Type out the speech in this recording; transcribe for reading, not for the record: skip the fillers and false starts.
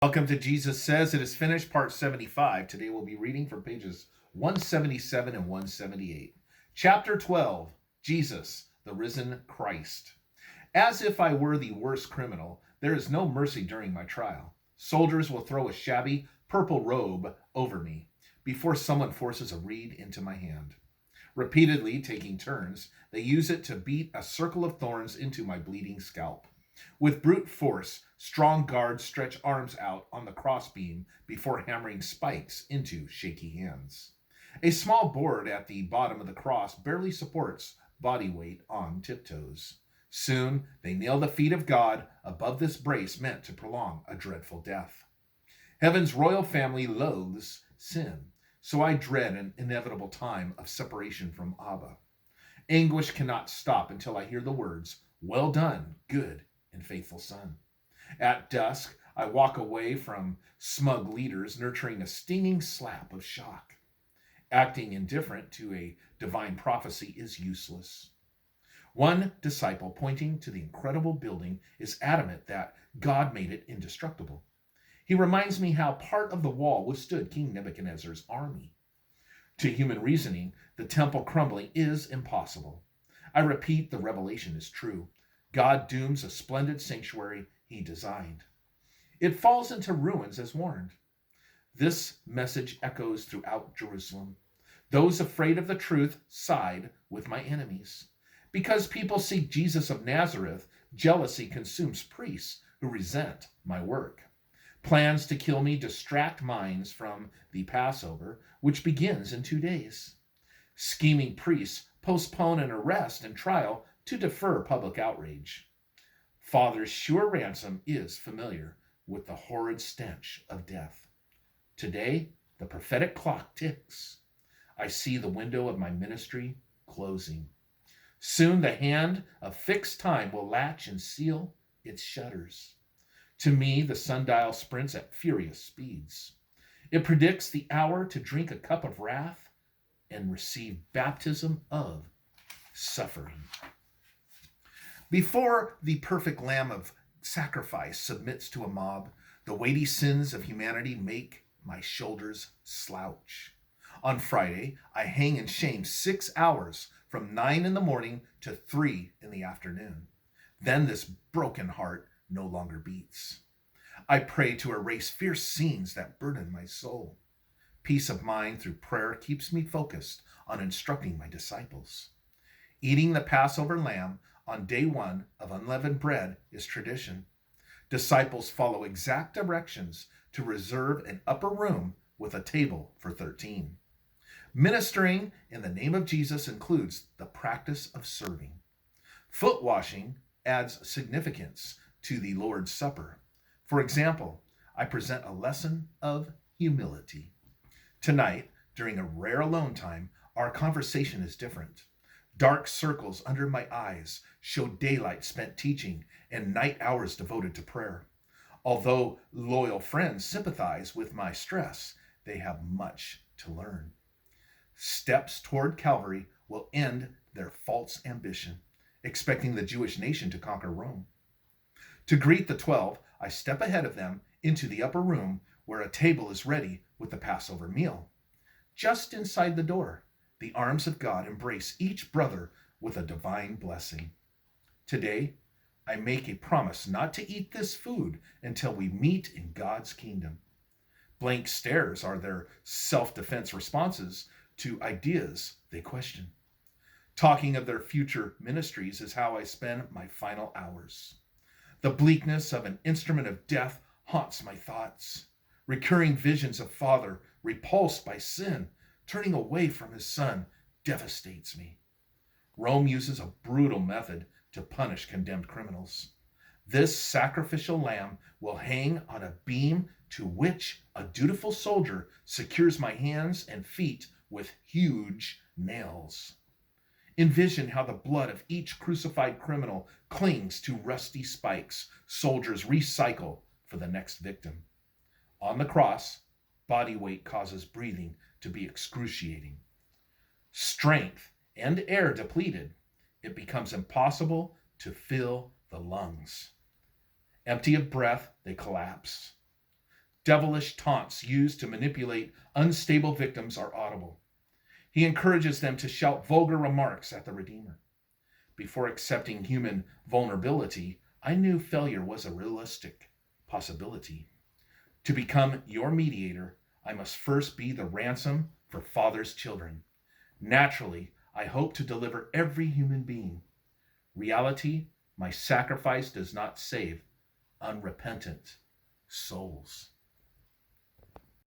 Welcome to Jesus Says It Is Finished, part 75. Today we'll be reading from pages 177 and 178. Chapter 12, Jesus, the Risen Christ. As if I were the worst criminal, there is no mercy during my trial. Soldiers will throw a shabby purple robe over me before someone forces a reed into my hand. Repeatedly taking turns, they use it to beat a circle of thorns into my bleeding scalp. With brute force, strong guards stretch arms out on the crossbeam before hammering spikes into shaky hands. A small board at the bottom of the cross barely supports body weight on tiptoes. Soon they nail the feet of God above this brace meant to prolong a dreadful death. Heaven's royal family loathes sin, so I dread an inevitable time of separation from Abba. Anguish cannot stop until I hear the words, "Well done, good and faithful son." At dusk, I walk away from smug leaders nurturing a stinging slap of shock. Acting indifferent to a divine prophecy is useless. One disciple, pointing to the incredible building, is adamant that God made it indestructible. He reminds me how part of the wall withstood King Nebuchadnezzar's army. To human reasoning, the temple crumbling is impossible. I repeat, the revelation is true. God dooms a splendid sanctuary he designed. It falls into ruins as warned. This message echoes throughout Jerusalem. Those afraid of the truth side with my enemies. Because people seek Jesus of Nazareth, jealousy consumes priests who resent my work. Plans to kill me distract minds from the Passover, which begins in 2 days. Scheming priests postpone an arrest and trial to defer public outrage. Father's sure ransom is familiar with the horrid stench of death. Today, the prophetic clock ticks. I see the window of my ministry closing. Soon the hand of fixed time will latch and seal its shutters. To me, the sundial sprints at furious speeds. It predicts the hour to drink a cup of wrath and receive baptism of suffering. Before the perfect lamb of sacrifice submits to a mob, the weighty sins of humanity make my shoulders slouch. On Friday, I hang in shame 6 hours from 9 in the morning to 3 in the afternoon. Then this broken heart no longer beats. I pray to erase fierce scenes that burden my soul. Peace of mind through prayer keeps me focused on instructing my disciples. Eating the Passover lamb on day 1 of unleavened bread is tradition. Disciples follow exact directions to reserve an upper room with a table for 13. Ministering in the name of Jesus includes the practice of serving. Foot washing adds significance to the Lord's Supper. For example, I present a lesson of humility. Tonight, during a rare alone time, our conversation is different. Dark circles under my eyes show daylight spent teaching and night hours devoted to prayer. Although loyal friends sympathize with my stress, they have much to learn. Steps toward Calvary will end their false ambition, expecting the Jewish nation to conquer Rome. To greet the 12, I step ahead of them into the upper room where a table is ready with the Passover meal. Just inside the door, the arms of God embrace each brother with a divine blessing. Today, I make a promise not to eat this food until we meet in God's kingdom. Blank stares are their self-defense responses to ideas they question. Talking of their future ministries is how I spend my final hours. The bleakness of an instrument of death haunts my thoughts. Recurring visions of Father repulsed by sin, turning away from his Son, devastates me. Rome uses a brutal method to punish condemned criminals. This sacrificial lamb will hang on a beam to which a dutiful soldier secures my hands and feet with huge nails. Envision how the blood of each crucified criminal clings to rusty spikes soldiers recycle for the next victim. On the cross, body weight causes breathing to be excruciating. Strength and air depleted, it becomes impossible to fill the lungs. Empty of breath, they collapse. devilish taunts used to manipulate unstable victims are audible. He encourages them to shout vulgar remarks at the Redeemer. Before accepting human vulnerability, I knew failure was a realistic possibility. To become your mediator, I must first be the ransom for Father's children. Naturally, I hope to deliver every human being. Reality, my sacrifice does not save unrepentant souls.